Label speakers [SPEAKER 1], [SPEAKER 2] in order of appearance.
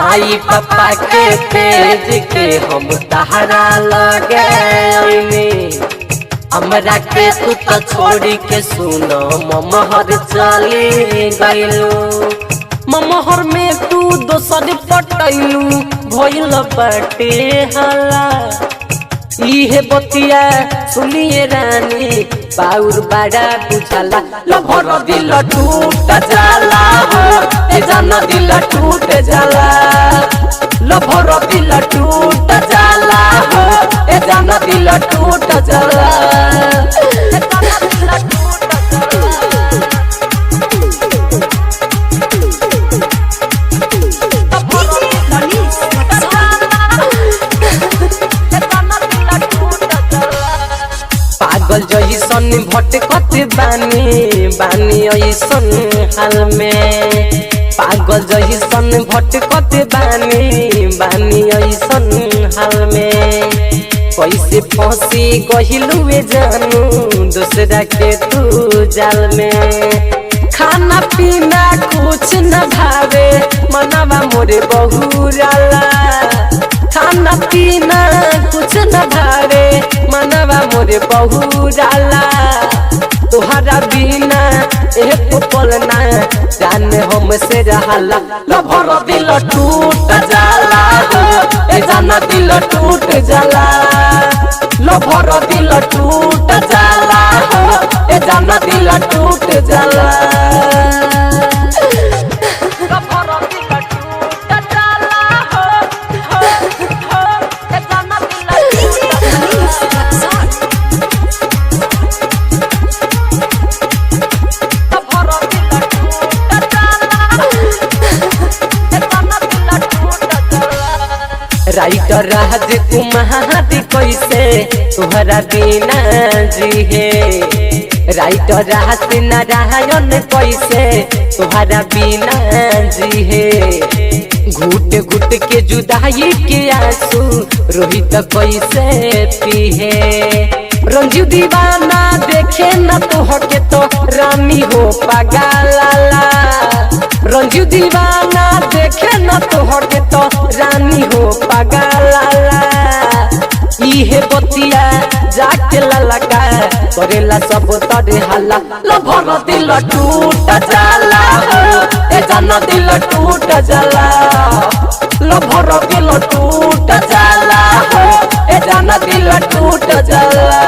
[SPEAKER 1] आई पापा के तेज के हम तहरा लगे हमरा के तू तो छोड़ी के सुनो ममहर चली गइलू ममहर में तू दोसर पटैलू भइल बाटे हला इहे बतिया सुनिए रानी बाउर बड़ा बुझाला लभर दिल टूट जाला हो ए जान दिल टूट जाला लभर दिल टूट जाला हो ए जान दिल टूट जाला पागल जइसन भटकत बानी ऐसन हाल में पागल जइसन भटकत बानी ऐसन हाल में कैसे फंसी गहिलुए जानू दूसरा के तू जाल में खाना पीना कुछ न भावे मनवा मोरे बहुराला खाना पीना कुछ न भावे मनवा मोरे बहुराला तुहरा बिना एक पल ना जाने हमसे रहला लभर दिल टूट जाला ए जाना दिल टूट जाला लभर दिल टूट जाला ए जाना दिल टूट जाला राइटर राज कुमार कैसे तुहरा बिना जी है राइटर राज नारायण कैसे तुहरा बिना जी है घुट घुट के जुदाई के आंसू रोहित कैसे पी है रंजू दीवाना देखे न तोहके तो रानी हो पागला रंजू दीवाना देखे न तोहके तो रानी हो पागला इहे बतिया जाके ललका करेला सब तड़े हल्ला लभर दिल टूट जाला ए जाना दिल टूट जाला लभर दिल टूट जाला ए जाना दिल टूट जाला।